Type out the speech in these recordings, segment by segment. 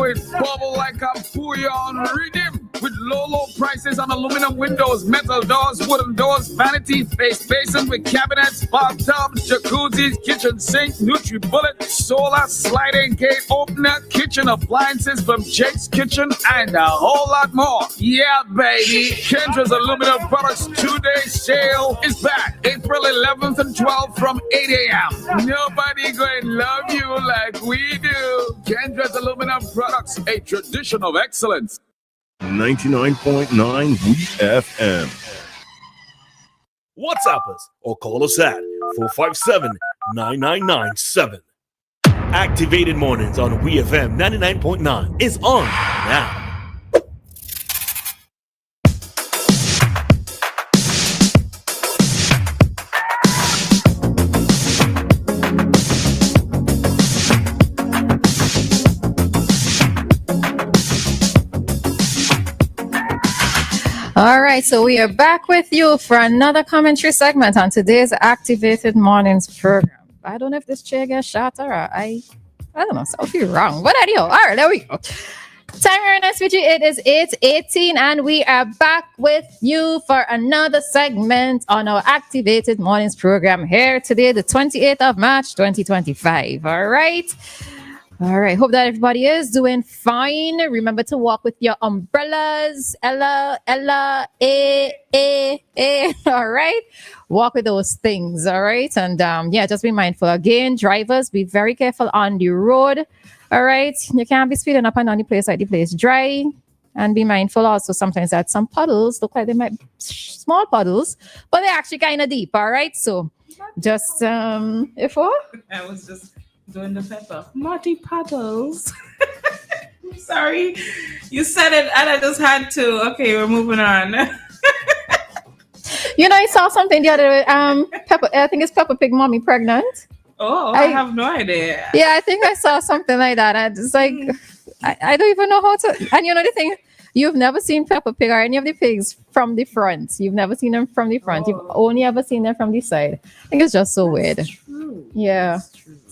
it bubble like a bouillon rhythm. With low prices on aluminum windows, metal doors, wooden doors, vanity face basin with cabinets, bathtubs, jacuzzis, kitchen sink, NutriBullet, solar sliding gate opener, kitchen appliances from Jake's Kitchen, and a whole lot more. Yeah, baby. Kendra's Aluminum Products 2-day sale is back April 11th and 12th from 8 a.m. Nobody going to love you like we do. Kendra's Aluminum Products, a tradition of excellence. 99.9 WEFM. WhatsApp us or call us at 457-9997. Activated Mornings on WEFM 99.9 is on now. All right, so we are back with you for another commentary segment on today's Activated Mornings program. I don't know if this chair gets shot or I don't know, something wrong. But anyhow, all right, there we go. Time here in SVG, it is 8:18, and we are back with you for another segment on our Activated Mornings program here today, the 28th of March, 2025. All right. All right. Hope that everybody is doing fine. Remember to walk with your umbrellas. Ella, all right. Walk with those things. All right. And just be mindful. Again, drivers, be very careful on the road. All right. You can't be speeding up and down the place like the place dry. And be mindful also sometimes that some puddles look like they might be small puddles, but they're actually kind of deep. All right. So just if what? I was just doing the pepper. Muddy puddles. Sorry. You said it and I just had to. Okay, we're moving on. You know, I saw something the other day. Pepper, I think it's Peppa Pig mommy pregnant. Oh, I have no idea. Yeah, I think I saw something like that. I just like, I don't even know how to. And you know the thing, you've never seen Peppa Pig or any of the pigs from the front. You've never seen them from the front. You've only ever seen them from the side. I think it's just so weird. True. Yeah,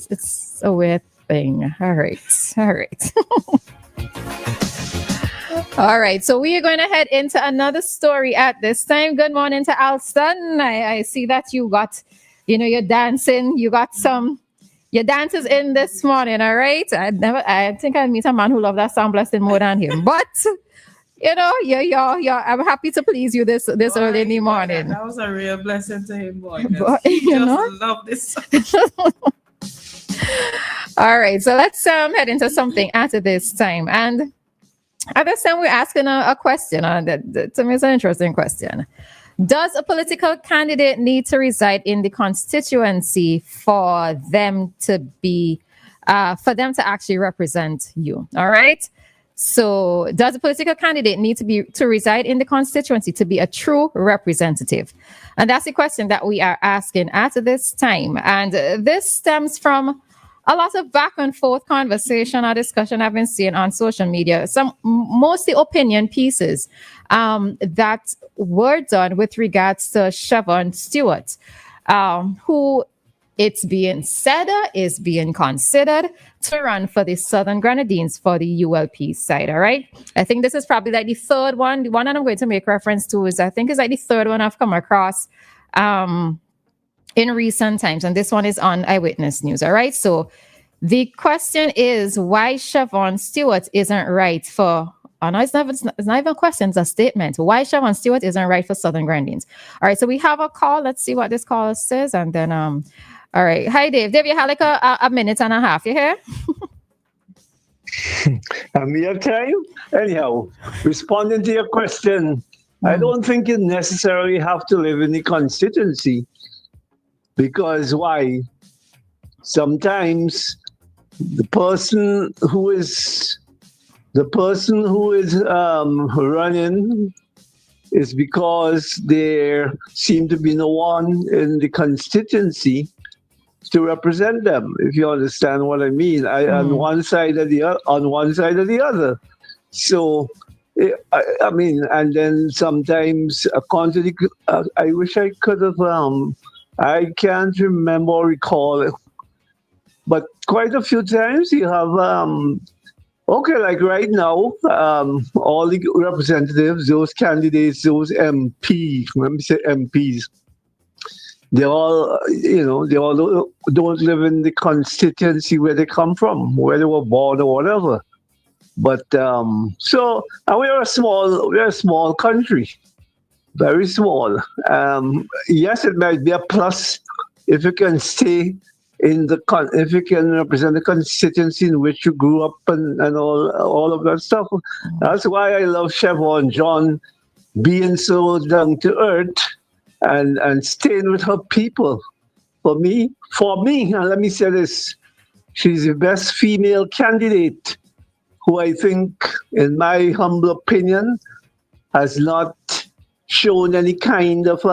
it's a weird thing. All right. All right, so we are going to head into another story at this time. Good morning to Alston. I see that you got, you're dancing. You got your dances in this morning, all right? I think I meet a man who loves that sound blasting more than him. But, I'm happy to please you this early in the morning. That was a real blessing to him, boy. But, he just love this song. All right, so let's head into something at this time. And at this time, we're asking a question. That to me is an interesting question. Does a political candidate need to reside in the constituency for them to actually represent you? All right. So does a political candidate need to reside in the constituency to be a true representative? And that's the question that we are asking at this time. And this stems from a lot of back and forth conversation or discussion I've been seeing on social media, mostly opinion pieces that were done with regards to Siobhan Stewart, who it's being said is being considered to run for the Southern Grenadines for the ULP side. All right. I think this is probably like the third one. The one that I'm going to make reference to is like the third one I've come across in recent times. And this one is on Eyewitness News. All right. So the question is why Siobhan Stewart isn't right for, it's not even a question, it's a statement. Why Siobhan Stewart isn't right for Southern Grenadines. All right. So we have a call. Let's see what this caller says. And then, all right. Hi, Dave. Dave, you had like a minute and a half. You here? I'm here time. Anyhow, responding to your question, I don't think you necessarily have to live in the constituency. Because why? Sometimes the person who is running is because there seem to be no one in the constituency to represent them. If you understand what I mean, on one side or the other. So, I mean, and then sometimes I wish I could have. I can't remember or recall it, but quite a few times you have Okay, like right now, all the representatives, those candidates, those MPs, let me say MPs, they all, they all don't live in the constituency where they come from, where they were born or whatever. But and we're a small country, very small. Yes, it might be a plus if you can stay if you can represent the constituency in which you grew up and all of that stuff. That's why I love Chevron John being so down to earth and staying with her people. For me, and let me say this, she's the best female candidate who I think, in my humble opinion, has not shown any kind of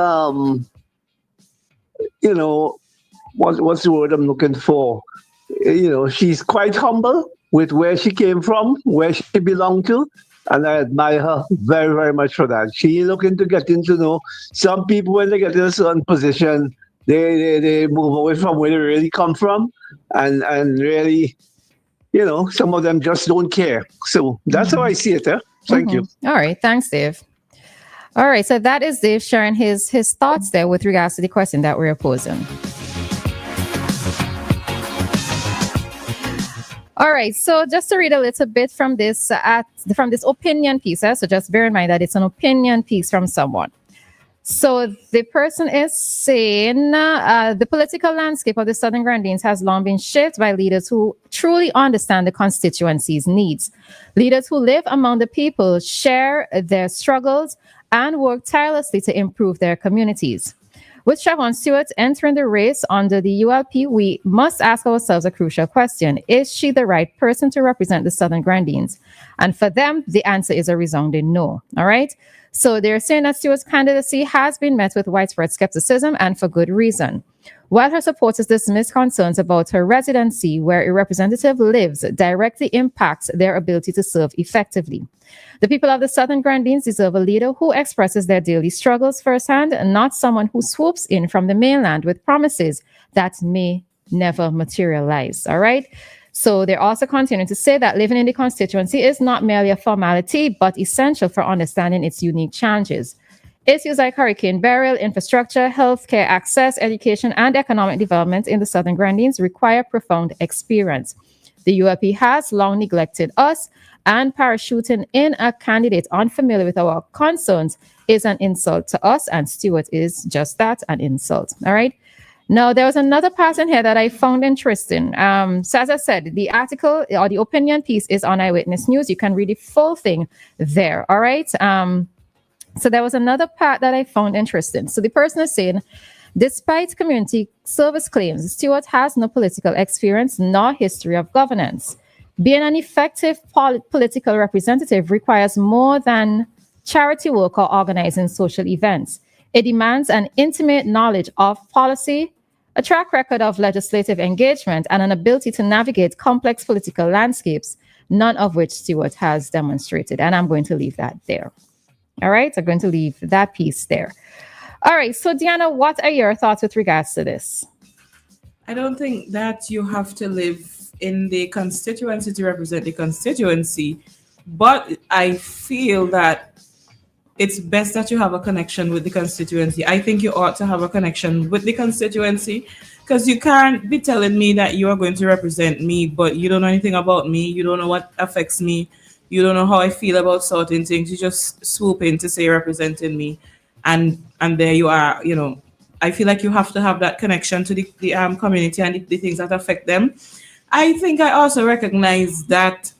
what's the word I'm looking for? She's quite humble with where she came from, where she belonged to, and I admire her very, very much for that. She looking to get into know some people when they get in a certain position, they move away from where they really come from, and really, some of them just don't care. So that's how I see it. Thank you. All right, thanks, Dave. All right, so that is Dave sharing his thoughts there with regards to the question that we're posing. All right, so just to read a little bit from this opinion piece, so just bear in mind that it's an opinion piece from someone. So the person is saying the political landscape of the Southern Grenadines has long been shaped by leaders who truly understand the constituency's needs. Leaders who live among the people, share their struggles, and work tirelessly to improve their communities. With Siobhan Stewart entering the race under the ULP, we must ask ourselves a crucial question. Is she the right person to represent the Southern Grenadines? And for them, the answer is a resounding no. All right? So they're saying that Stewart's candidacy has been met with widespread skepticism, and for good reason. While her supporters dismiss concerns about her residency, where a representative lives, directly impacts their ability to serve effectively. The people of the Southern Grenadines deserve a leader who expresses their daily struggles firsthand, and not someone who swoops in from the mainland with promises that may never materialize. All right? So they're also continuing to say that living in the constituency is not merely a formality, but essential for understanding its unique challenges. Issues like hurricane burial, infrastructure, healthcare access, education, and economic development in the Southern Grenadines require profound experience. The ULP has long neglected us, and parachuting in a candidate unfamiliar with our concerns is an insult to us, and Stewart is just that, an insult. All right? Now, there was another part in here that I found interesting. So as I said, the article or the opinion piece is on Eyewitness News. You can read the full thing there. All right? So there was another part that I found interesting. So the person is saying, despite community service claims, Stewart has no political experience nor history of governance. Being an effective political representative requires more than charity work or organizing social events. It demands an intimate knowledge of policy, a track record of legislative engagement, and an ability to navigate complex political landscapes, none of which Stewart has demonstrated. And I'm going to leave that there. All right, I'm going to leave that piece there. All right, so Dianna, what are your thoughts with regards to this? I don't think that you have to live in the constituency to represent the constituency, but I feel that it's best that you have a connection with the constituency. I think you ought to have a connection with the constituency, because you can't be telling me that you are going to represent me, but you don't know anything about me. You don't know what affects me. You don't know how I feel about certain things. You just swoop in to say you're representing me, and there you are. I feel like you have to have that connection to the community and the things that affect them. I think I also recognize that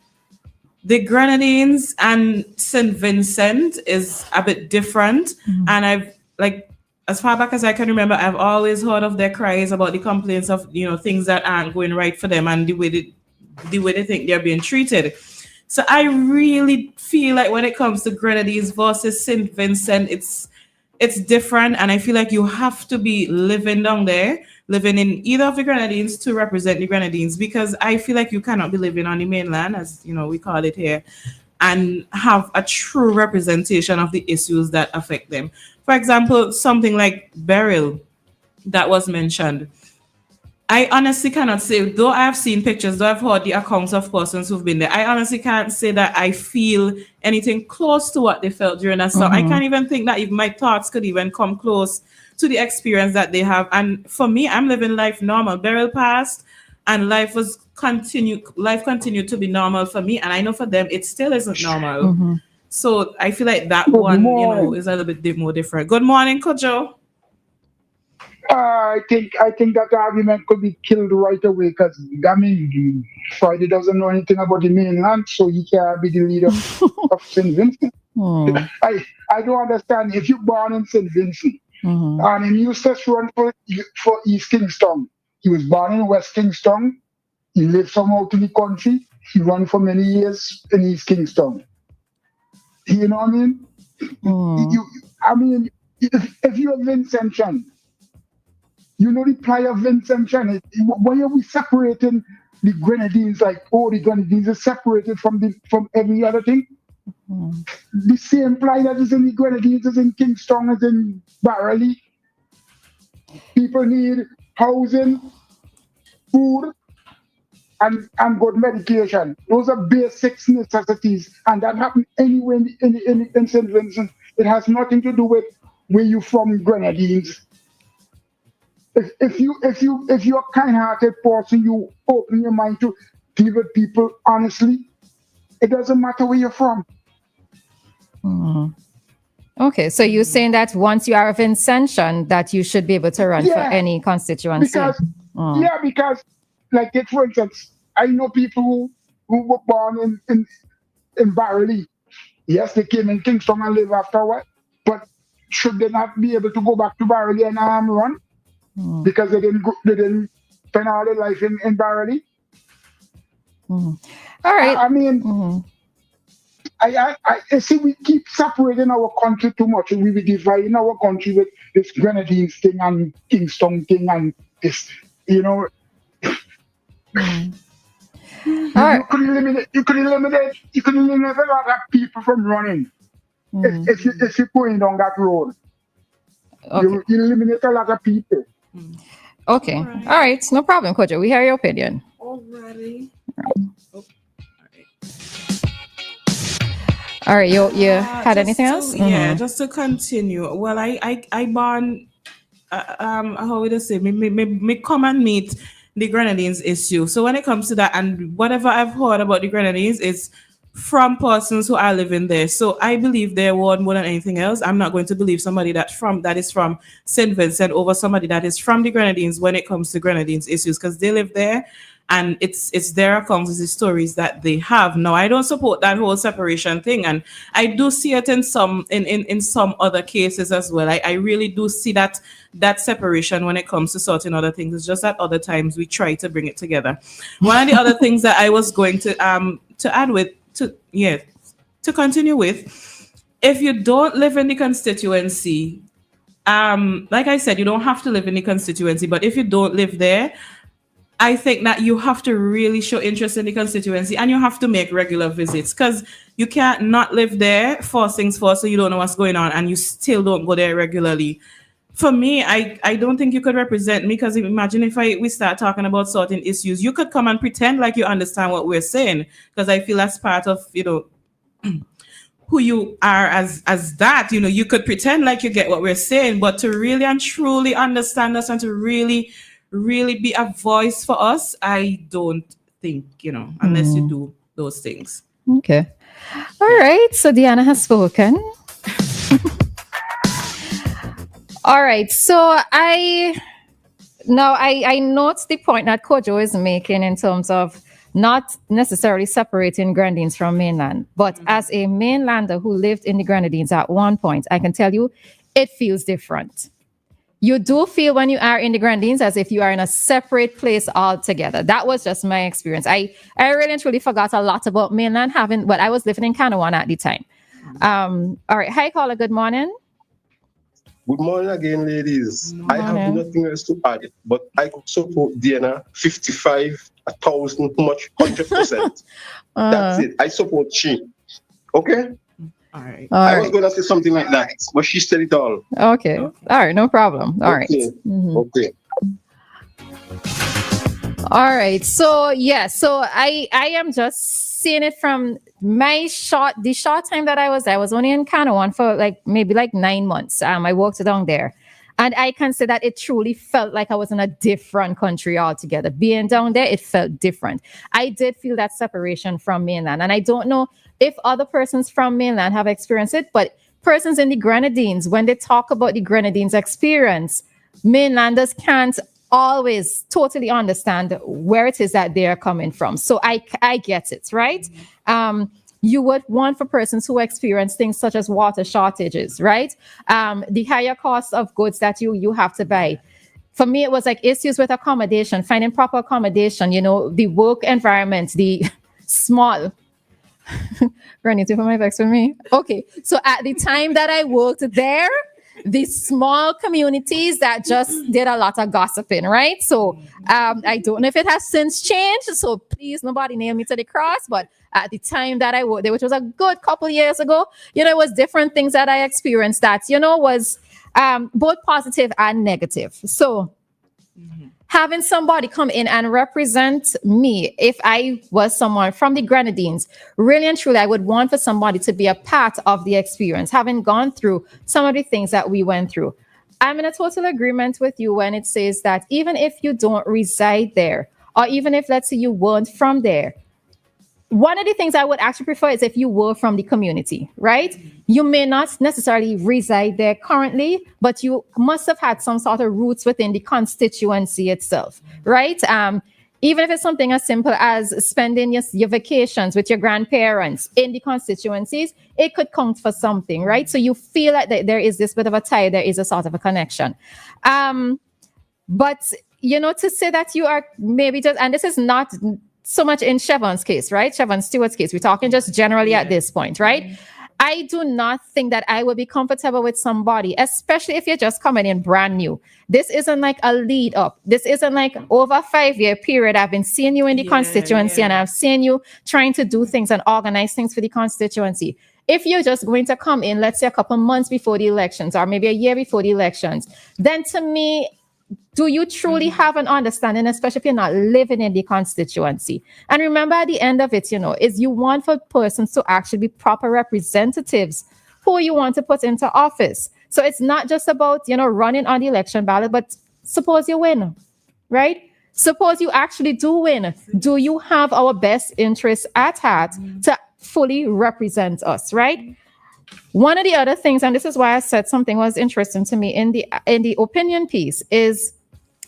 the Grenadines and St. Vincent is a bit different. Mm-hmm. And I've, as far back as I can remember, I've always heard of their cries about the complaints of, things that aren't going right for them and the way they think they're being treated. So I really feel like when it comes to Grenadines versus St. Vincent, it's different. And I feel like you have to be living down there, living in either of the Grenadines to represent the Grenadines, because I feel like you cannot be living on the mainland, as we call it here, and have a true representation of the issues that affect them. For example, something like burial that was mentioned. I honestly cannot say, though I have seen pictures, though I've heard the accounts of persons who've been there, I honestly can't say that I feel anything close to what they felt during that storm. I can't even think that even my thoughts could even come close to the experience that they have. And for me, I'm living life normal. Beryl passed and life continued to be normal for me. And I know for them, it still isn't normal. So I feel like that one, is a little bit more different. Good morning, Kojo. I think that argument could be killed right away because I mean Friday doesn't know anything about the mainland, so he can't be the leader of St. Vincent. I don't understand. If you're born in St. Vincent and he used to run for East Kingston, he was born in West Kingston. He lived somehow to the country. He ran for many years in East Kingston. You know what I mean? If you're Vincentian, you know the plight of Vincentian. Why are we separating the Grenadines? Like, the Grenadines are separated from every other thing. The same plight that is in the Grenadines is in Kingston, is in Barley. People need housing, food, and good medication. Those are basic necessities, and that happens anywhere in St. Vincent. It has nothing to do with where you're from, Grenadines. If you're a kind-hearted person, you open your mind to deal with people honestly. It doesn't matter where you're from. Okay, so you're saying that once you are of Vincentian, that you should be able to run for any constituency. Because like take for instance, I know people who were born in Barley. Yes, they came in Kingston and live afterward, but should they not be able to go back to Barley and run? Because they didn't spend all their life in Barley. All right. I mean, I see we keep separating our country too much, and we be dividing our country with this Grenadines thing and Kingston thing and this, All right. You could eliminate a lot of people from running if you're going down that road. Okay. You eliminate a lot of people. Okay. All right. No problem, Kojo. We hear your opinion. Alrighty. All right. You had anything else? Yeah, just to continue. Well, I born how would I say me come and meet the Grenadines issue. So when it comes to that, and whatever I've heard about the Grenadines is from persons who are living there. So I believe their word more than anything else. I'm not going to believe somebody that is from St. Vincent over somebody that is from the Grenadines when it comes to Grenadines issues, because they live there and it's their accounts, it's the stories that they have. Now, I don't support that whole separation thing, and I do see it in some other cases as well. I really do see that separation when it comes to certain other things. It's just that other times we try to bring it together. One of the other things that I was going to add to continue with, if you don't live in the constituency, like I said, you don't have to live in the constituency, but if you don't live there, I think that you have to really show interest in the constituency and you have to make regular visits, because you can't not live there, first things first, so you don't know what's going on and you still don't go there regularly. For me, I don't think you could represent me, because imagine if we start talking about certain issues, you could come and pretend like you understand what we're saying, because I feel that's part of, who you are as that, you could pretend like you get what we're saying, but to really and truly understand us and to really be a voice for us, I don't think, unless you do those things. Okay. All right. So Dianna has spoken. All right. So I note the point that Kojo is making in terms of not necessarily separating Grenadines from mainland, but as a mainlander who lived in the Grenadines at one point, I can tell you it feels different. You do feel when you are in the Grenadines as if you are in a separate place altogether. That was just my experience. I really and truly forgot a lot about mainland but I was living in Canawan at the time. All right. Hi, caller. Good morning. Good morning again, ladies. I have nothing else to add, but I could support Dianna 55, 1,000, too much, 100%. That's it. I support she. Okay? All right. I was going to say something like that, but she said it all. Okay. All right. No problem. All right. Okay. All right. So I am just seeing it from the short time that I was only in Canada for maybe 9 months. I worked down there. And I can say that it truly felt like I was in a different country altogether. Being down there, it felt different. I did feel that separation from mainland. And I don't know if other persons from mainland have experienced it, but persons in the Grenadines, when they talk about the Grenadines experience, mainlanders can't always totally understand where it is that they're coming from. So I get it, right? You would want for persons who experience things such as water shortages, right? The higher cost of goods that you have to buy. For me, it was like issues with accommodation, finding proper accommodation, the work environment, the small. Running to my vex with me. Okay. So at the time that I worked there, the small communities that just did a lot of gossiping, right? So I don't know if it has since changed. So please, nobody nail me to the cross. But at the time that I worked there, which was a good couple years ago, it was different things that I experienced that, was both positive and negative. So having somebody come in and represent me, if I was someone from the Grenadines, really and truly, I would want for somebody to be a part of the experience, having gone through some of the things that we went through. I'm in a total agreement with you when it says that even if you don't reside there, or even if, let's say, you weren't from there, one of the things I would actually prefer is if you were from the community, right? You may not necessarily reside there currently, but you must have had some sort of roots within the constituency itself, right? Even if it's something as simple as spending your vacations with your grandparents in the constituencies, it could count for something, right? So you feel like there is this bit of a tie, there is a sort of a connection. But, to say that you are maybe just, and this is not so much in Chevron's case, right? Chevron Stewart's case. We're talking just generally at this point, right? I do not think that I would be comfortable with somebody, especially if you're just coming in brand new. This isn't like a lead up. This isn't like over a 5-year period. I've been seeing you in the constituency and I've seen you trying to do things and organize things for the constituency. If you're just going to come in, let's say a couple months before the elections or maybe a year before the elections, then to me, do you truly have an understanding, especially if you're not living in the constituency? And remember, at the end of it, is you want for persons to actually be proper representatives who you want to put into office. So it's not just about, running on the election ballot, but suppose you win, right? Suppose you actually do win. Do you have our best interests at heart to fully represent us, right? One of the other things, and this is why I said something was interesting to me in the opinion piece, is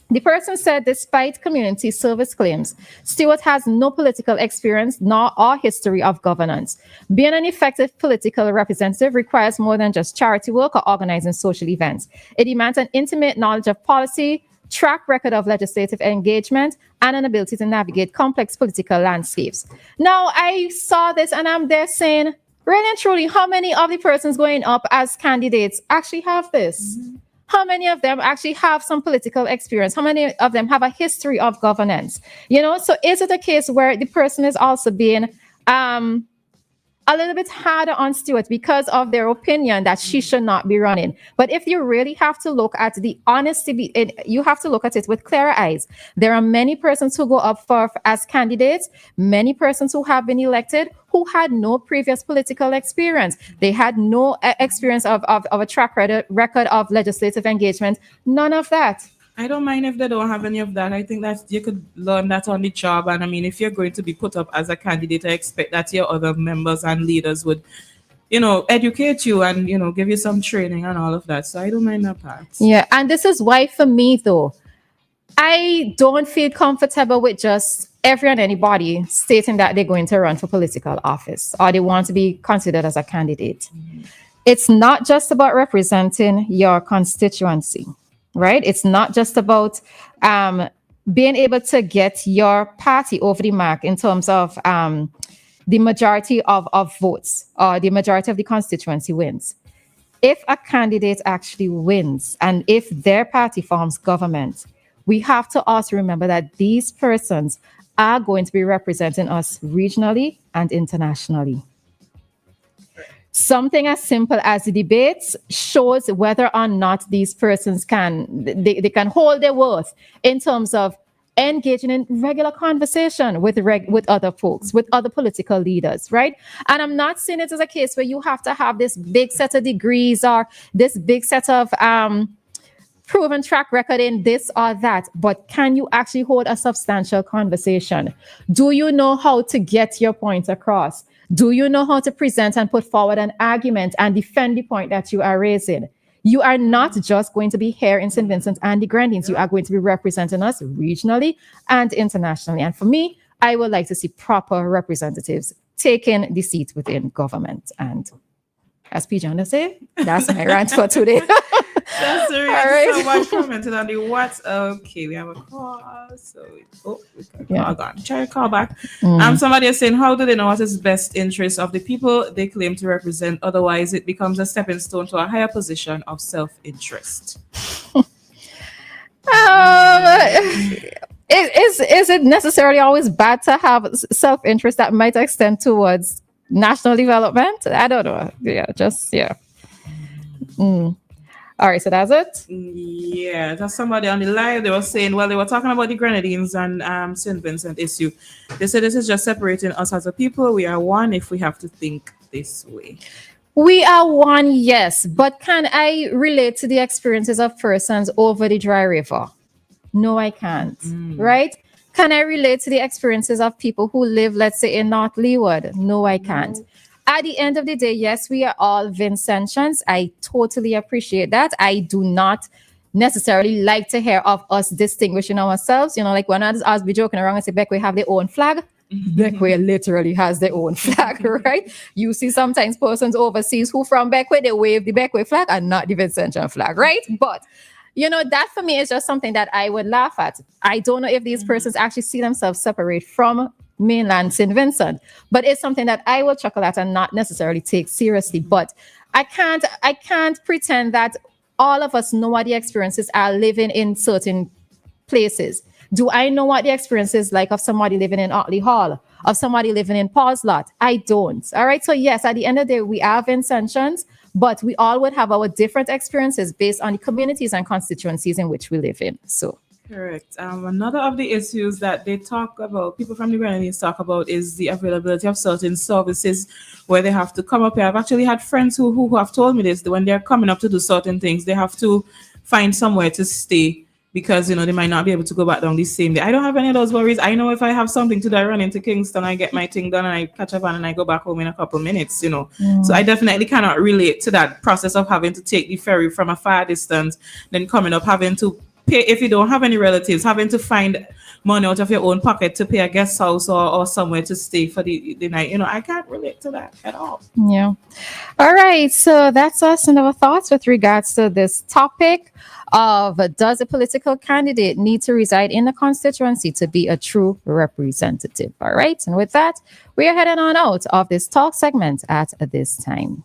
the person said, despite community service claims, Stewart has no political experience nor or history of governance. Being an effective political representative requires more than just charity work or organizing social events. It demands an intimate knowledge of policy, track record of legislative engagement, and an ability to navigate complex political landscapes. Now, I saw this and I'm there saying, really and truly, how many of the persons going up as candidates actually have this? How many of them actually have some political experience? How many of them have a history of governance? So is it a case where the person is also being a little bit harder on Stewart because of their opinion that she should not be running? But if you really have to look at the honesty, you have to look at it with clearer eyes. There are many persons who go up as candidates, many persons who have been elected who had no previous political experience. They had no experience of a track record of legislative engagement. None of that. I don't mind if they don't have any of that. I think that you could learn that on the job. And I mean, if you're going to be put up as a candidate, I expect that your other members and leaders would, educate you and, give you some training and all of that. So I don't mind that part. Yeah. And this is why, for me, though, I don't feel comfortable with just every and anybody stating that they're going to run for political office or they want to be considered as a candidate. It's not just about representing your constituency, right? It's not just about being able to get your party over the mark in terms of the majority of votes or the majority of the constituency wins. If a candidate actually wins and if their party forms government, we have to also remember that these persons are going to be representing us regionally and internationally. Something as simple as the debates shows whether or not these persons can hold their worth in terms of engaging in regular conversation with other folks, with other political leaders, right? And I'm not saying it as a case where you have to have this big set of degrees or this big set of proven track record in this or that, but can you actually hold a substantial conversation? Do you know how to get your point across? Do you know how to present and put forward an argument and defend the point that you are raising? You are not just going to be here in St. Vincent and the Grenadines. You are going to be representing us regionally and internationally. And for me, I would like to see proper representatives taking the seat within government. And as P. John say, that's my rant for today. That's the reason so much commented on the what. Okay, we have a call. So we can call on. Try to call back. Somebody is saying, how do they know what is best interest of the people they claim to represent? Otherwise, it becomes a stepping stone to a higher position of self-interest. Is it necessarily always bad to have self-interest that might extend towards national development? I don't know. All right, so that's it? Yeah, that's somebody on the live. They were saying, well, they were talking about the Grenadines and St. Vincent issue. They said this is just separating us as a people. We are one if we have to think this way. We are one, yes. But can I relate to the experiences of persons over the Dry River? No, I can't. Right? Can I relate to the experiences of people who live, let's say, in North Leeward? No, I can't. At the end of the day, yes, we are all Vincentians. I totally appreciate that. I do not necessarily like to hear of us distinguishing ourselves. You know, like when I be joking around and say, Beckway have their own flag. Beckway literally has their own flag, right? You see sometimes persons overseas who from Beckway, they wave the Beckway flag and not the Vincentian flag, right? But, you know, that for me is just something that I would laugh at. I don't know if these persons actually see themselves separate from mainland St. Vincent, but it's something that I will chuckle at and not necessarily take seriously. But I can't pretend that all of us know what the experiences are living in certain places. Do I know what the experience is like of somebody living in Otley Hall, of somebody living in Paul's Lot? I don't. All right. So yes, at the end of the day, we are Vincentians, but we all would have our different experiences based on the communities and constituencies in which we live in. So. Correct. Another of the issues that they talk about, people from the Grenadines talk about, is the availability of certain services where they have to come up here. I've actually had friends who have told me this, that when they're coming up to do certain things, they have to find somewhere to stay because, you know, they might not be able to go back down the same day. I don't have any of those worries. I know if I have something to do, I run into Kingston, I get my thing done, and I catch up on and I go back home in a couple minutes, you know. So I definitely cannot relate to that process of having to take the ferry from a far distance, then coming up, having to pay, if you don't have any relatives, having to find money out of your own pocket to pay a guest house or somewhere to stay for the night. You know, I can't relate to that at all. Yeah. All right. So that's us and our thoughts with regards to this topic of does a political candidate need to reside in the constituency to be a true representative? All right. And with that, we are heading on out of this talk segment at this time.